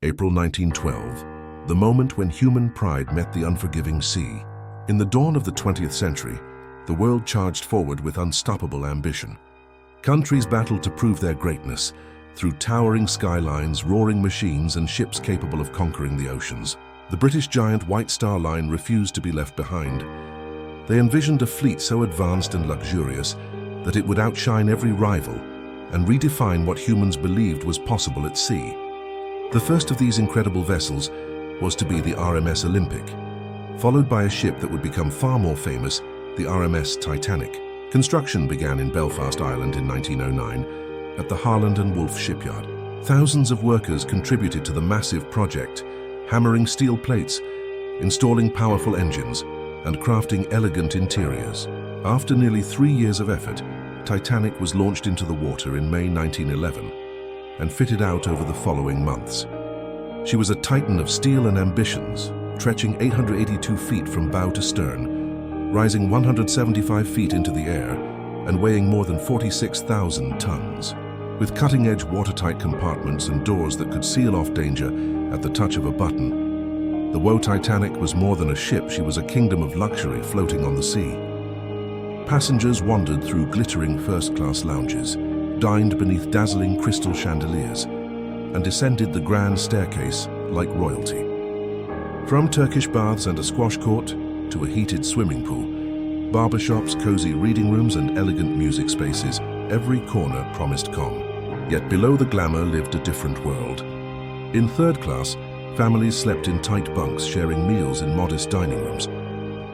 April 1912, the moment when human pride met the unforgiving sea. In the dawn of the 20th century, the world charged forward with unstoppable ambition. Countries battled to prove their greatness through towering skylines, roaring machines, and ships capable of conquering the oceans. The British giant White Star Line refused to be left behind. They envisioned a fleet so advanced and luxurious that it would outshine every rival and redefine what humans believed was possible at sea. The first of these incredible vessels was to be the RMS Olympic, followed by a ship that would become far more famous, the RMS Titanic. Construction began in Belfast, Ireland in 1909 at the Harland and Wolff shipyard. Thousands of workers contributed to the massive project, hammering steel plates, installing powerful engines, and crafting elegant interiors. After nearly 3 years of effort, Titanic was launched into the water in May 1911 and fitted out over the following months. She was a titan of steel and ambitions, stretching 882 feet from bow to stern, rising 175 feet into the air, and weighing more than 46,000 tons. With cutting-edge watertight compartments and doors that could seal off danger at the touch of a button, the Woe Titanic was more than a ship. She was a kingdom of luxury floating on the sea. Passengers wandered through glittering first-class lounges, dined beneath dazzling crystal chandeliers, and descended the grand staircase like royalty. From Turkish baths and a squash court to a heated swimming pool, barbershops, cozy reading rooms, and elegant music spaces, every corner promised calm. Yet below the glamour lived a different world. In third class, families slept in tight bunks, sharing meals in modest dining rooms.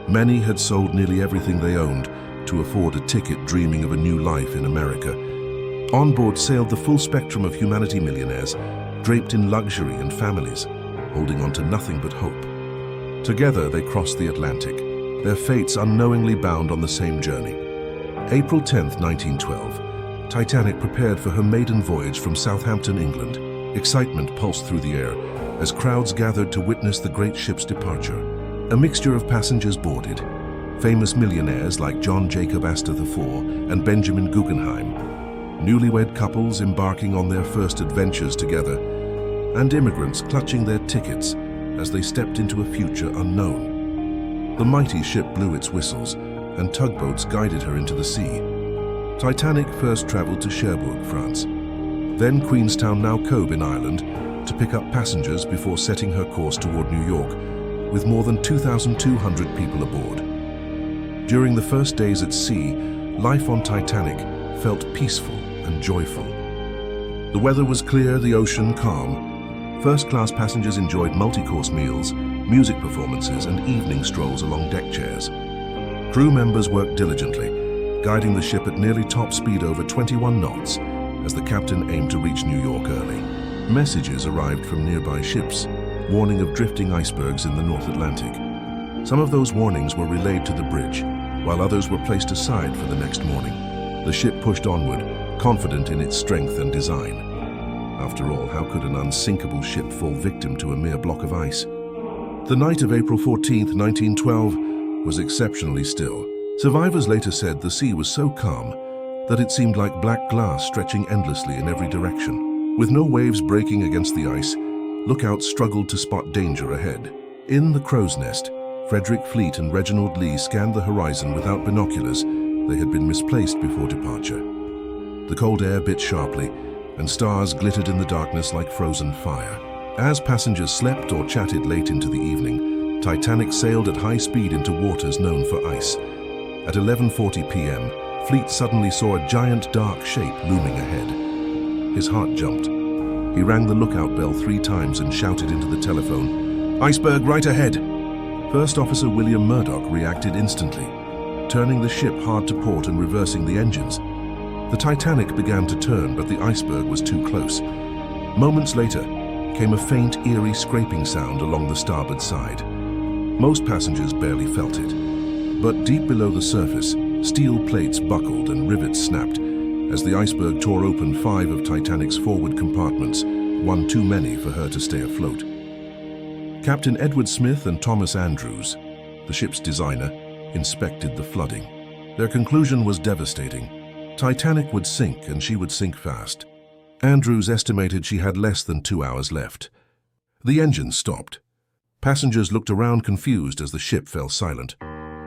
Many had sold nearly everything they owned to afford a ticket, dreaming of a new life in America. On board sailed the full spectrum of humanity millionaires, draped in luxury, and families holding on to nothing but hope. Together they crossed the Atlantic, their fates unknowingly bound on the same journey. April 10, 1912, Titanic prepared for her maiden voyage from Southampton, England. Excitement pulsed through the air as crowds gathered to witness the great ship's departure. A mixture of passengers boarded, famous millionaires like John Jacob Astor IV and Benjamin Guggenheim, newlywed couples embarking on their first adventures together, and immigrants clutching their tickets as they stepped into a future unknown. The mighty ship blew its whistles, and tugboats guided her into the sea. Titanic first traveled to Cherbourg, France, then Queenstown, now Cobh in Ireland, to pick up passengers before setting her course toward New York, with more than 2,200 people aboard. During the first days at sea, life on Titanic felt peaceful and joyful. The weather was clear, the ocean calm. First-class passengers enjoyed multi-course meals, music performances, and evening strolls along deck chairs. Crew members worked diligently, guiding the ship at nearly top speed over 21 knots as the captain aimed to reach New York early. Messages arrived from nearby ships, warning of drifting icebergs in the North Atlantic. Some of those warnings were relayed to the bridge, while others were placed aside for the next morning. The ship pushed onward, confident in its strength and design. After all, how could an unsinkable ship fall victim to a mere block of ice? The night of April 14, 1912 was exceptionally still. Survivors later said the sea was so calm that it seemed like black glass stretching endlessly in every direction. With no waves breaking against the ice, lookouts struggled to spot danger ahead. In the crow's nest, Frederick Fleet and Reginald Lee scanned the horizon without binoculars. They had been misplaced before departure. The cold air bit sharply, and stars glittered in the darkness like frozen fire. As passengers slept or chatted late into the evening, Titanic sailed at high speed into waters known for ice. At 11:40 p.m., Fleet suddenly saw a giant dark shape looming ahead. His heart jumped. He rang the lookout bell 3 times and shouted into the telephone, "Iceberg right ahead!" First Officer William Murdoch reacted instantly, turning the ship hard to port and reversing the engines. The Titanic began to turn, but the iceberg was too close. Moments later, came a faint, eerie scraping sound along the starboard side. Most passengers barely felt it, but deep below the surface, steel plates buckled and rivets snapped as the iceberg tore open 5 of Titanic's forward compartments, one too many for her to stay afloat. Captain Edward Smith and Thomas Andrews, the ship's designer, inspected the flooding. Their conclusion was devastating. Titanic would sink, and she would sink fast. Andrews estimated she had less than 2 hours left. The engines stopped. Passengers looked around confused as the ship fell silent.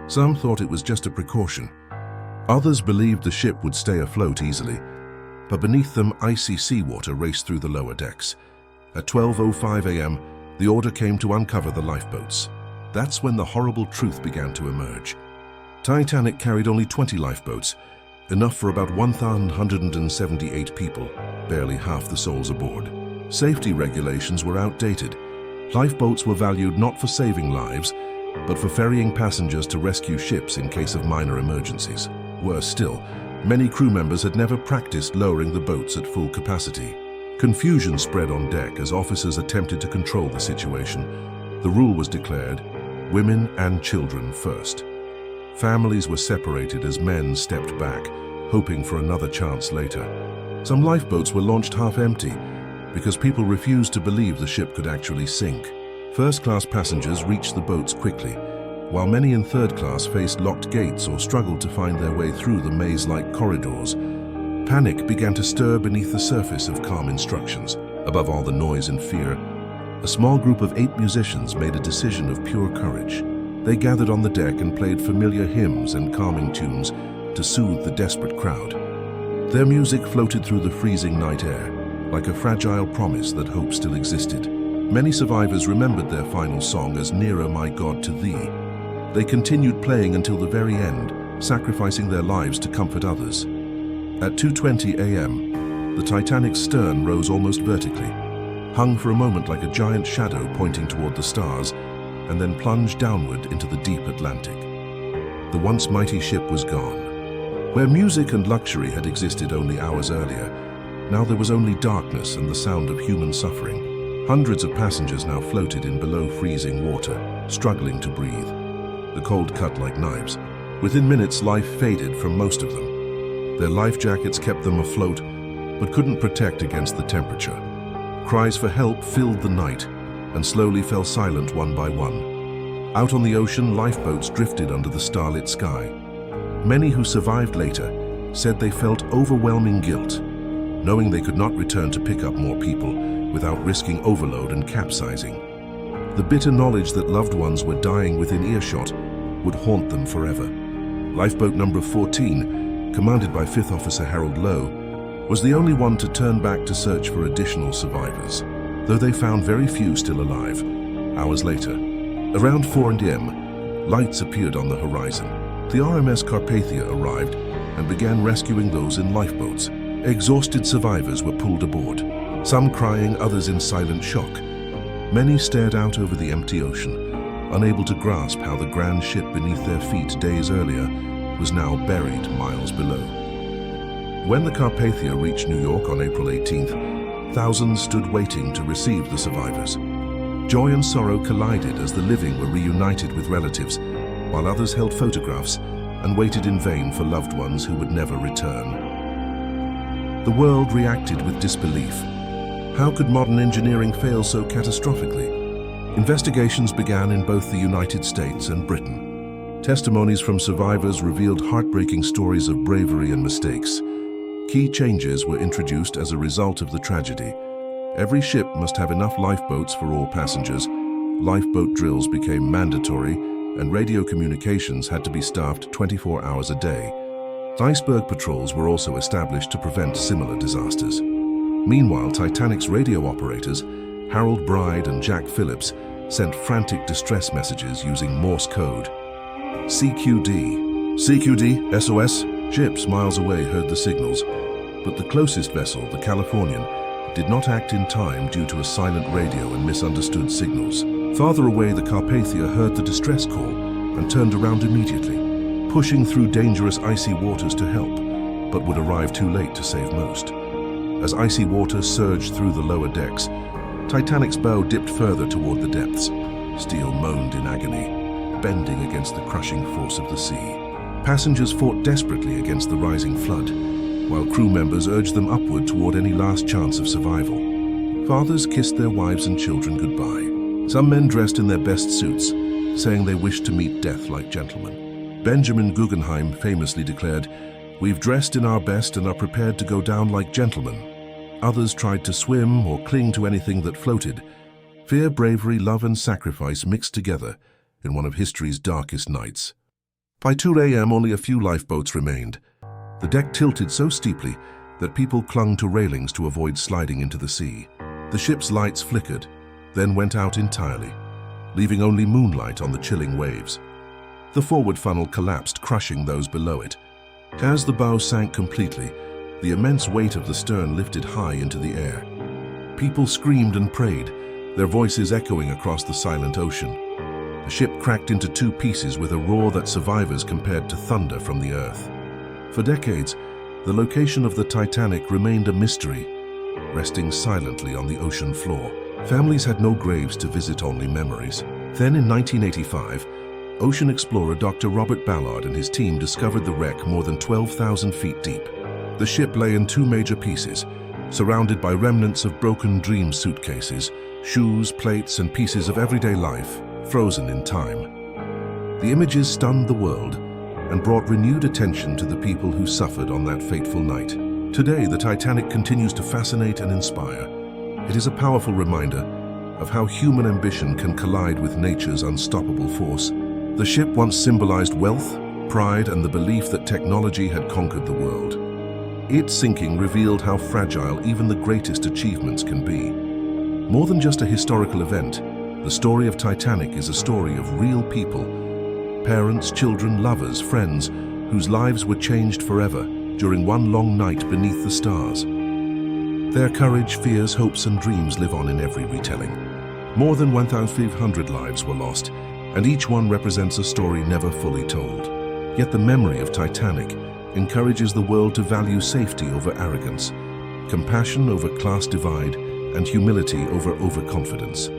Some thought it was just a precaution. Others believed the ship would stay afloat easily, but beneath them icy seawater raced through the lower decks. At 12:05 a.m., the order came to uncover the lifeboats. That's when the horrible truth began to emerge. Titanic carried only 20 lifeboats, enough for about 1,178 people, barely half the souls aboard. Safety regulations were outdated. Lifeboats were valued not for saving lives, but for ferrying passengers to rescue ships in case of minor emergencies. Worse still, many crew members had never practiced lowering the boats at full capacity. Confusion spread on deck as officers attempted to control the situation. The rule was declared, women and children first. Families were separated as men stepped back, hoping for another chance later. Some lifeboats were launched half empty because people refused to believe the ship could actually sink. First-class passengers reached the boats quickly, while many in third class faced locked gates or struggled to find their way through the maze-like corridors. Panic began to stir beneath the surface of calm instructions. Above all the noise and fear, a small group of 8 musicians made a decision of pure courage. They gathered on the deck and played familiar hymns and calming tunes to soothe the desperate crowd. Their music floated through the freezing night air, like a fragile promise that hope still existed. Many survivors remembered their final song as "Nearer, My God, to Thee." They continued playing until the very end, sacrificing their lives to comfort others. At 2:20 a.m., the Titanic's stern rose almost vertically, hung for a moment like a giant shadow pointing toward the stars, and then plunged downward into the deep Atlantic. The once mighty ship was gone. Where music and luxury had existed only hours earlier, now there was only darkness and the sound of human suffering. Hundreds of passengers now floated in below freezing water, struggling to breathe. The cold cut like knives. Within minutes, life faded from most of them. Their life jackets kept them afloat, but couldn't protect against the temperature. Cries for help filled the night and slowly fell silent one by one. Out on the ocean, lifeboats drifted under the starlit sky. Many who survived later said they felt overwhelming guilt, knowing they could not return to pick up more people without risking overload and capsizing. The bitter knowledge that loved ones were dying within earshot would haunt them forever. Lifeboat number 14, commanded by 5th Officer Harold Lowe, was the only one to turn back to search for additional survivors, though they found very few still alive. Hours later, around 4 a.m., lights appeared on the horizon. The RMS Carpathia arrived and began rescuing those in lifeboats. Exhausted survivors were pulled aboard, some crying, others in silent shock. Many stared out over the empty ocean, unable to grasp how the grand ship beneath their feet days earlier was now buried miles below. When the Carpathia reached New York on April 18th, thousands stood waiting to receive the survivors. Joy and sorrow collided as the living were reunited with relatives, while others held photographs and waited in vain for loved ones who would never return. The world reacted with disbelief. How could modern engineering fail so catastrophically? Investigations began in both the United States and Britain. Testimonies from survivors revealed heartbreaking stories of bravery and mistakes. Key changes were introduced as a result of the tragedy. Every ship must have enough lifeboats for all passengers. Lifeboat drills became mandatory, and radio communications had to be staffed 24 hours a day. Iceberg patrols were also established to prevent similar disasters. Meanwhile, Titanic's radio operators, Harold Bride and Jack Phillips, sent frantic distress messages using Morse code. CQD. CQD, SOS. Ships miles away heard the signals, but the closest vessel, the Californian, did not act in time due to a silent radio and misunderstood signals. Farther away, the Carpathia heard the distress call and turned around immediately, pushing through dangerous icy waters to help, but would arrive too late to save most. As icy water surged through the lower decks, Titanic's bow dipped further toward the depths. Steel moaned in agony, bending against the crushing force of the sea. Passengers fought desperately against the rising flood, while crew members urged them upward toward any last chance of survival. Fathers kissed their wives and children goodbye. Some men dressed in their best suits, saying they wished to meet death like gentlemen. Benjamin Guggenheim famously declared, "We've dressed in our best and are prepared to go down like gentlemen." Others tried to swim or cling to anything that floated, Fear, bravery, love, and sacrifice mixed together in one of history's darkest nights. By 2 a.m., only a few lifeboats remained. The deck tilted so steeply that people clung to railings to avoid sliding into the sea. The ship's lights flickered, then went out entirely, leaving only moonlight on the chilling waves. The forward funnel collapsed, crushing those below it. As the bow sank completely, the immense weight of the stern lifted high into the air. People screamed and prayed, their voices echoing across the silent ocean. The ship cracked into 2 pieces with a roar that survivors compared to thunder from the earth. For decades, the location of the Titanic remained a mystery, resting silently on the ocean floor. Families had no graves to visit, only memories. Then in 1985, ocean explorer Dr. Robert Ballard and his team discovered the wreck more than 12,000 feet deep. The ship lay in 2 major pieces, surrounded by remnants of broken dream suitcases, shoes, plates, and pieces of everyday life, frozen in time. The images stunned the world and brought renewed attention to the people who suffered on that fateful night. Today, the Titanic continues to fascinate and inspire. It is a powerful reminder of how human ambition can collide with nature's unstoppable force. The ship once symbolized wealth, pride, and the belief that technology had conquered the world. Its sinking revealed how fragile even the greatest achievements can be. More than just a historical event, the story of Titanic is a story of real people, parents, children, lovers, friends, whose lives were changed forever during one long night beneath the stars. Their courage, fears, hopes, and dreams live on in every retelling. More than 1,500 lives were lost, and each one represents a story never fully told. Yet the memory of Titanic encourages the world to value safety over arrogance, compassion over class divide, and humility over overconfidence.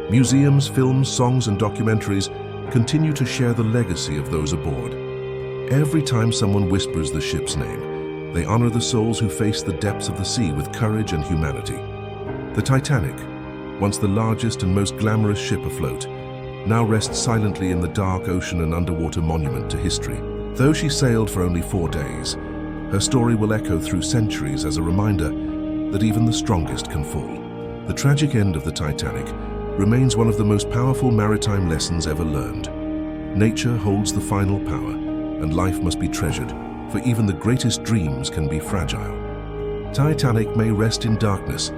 Museums, films, songs, and documentaries continue to share the legacy of those aboard. Every time someone whispers the ship's name, they honor the souls who faced the depths of the sea with courage and humanity. The Titanic, once the largest and most glamorous ship afloat, now rests silently in the dark ocean, an underwater monument to history. Though she sailed for only 4 days, her story will echo through centuries as a reminder that even the strongest can fall. The tragic end of the Titanic remains one of the most powerful maritime lessons ever learned. Nature holds the final power, and life must be treasured, for even the greatest dreams can be fragile. Titanic may rest in darkness,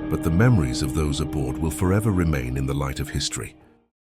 but the memories of those aboard will forever remain in the light of history.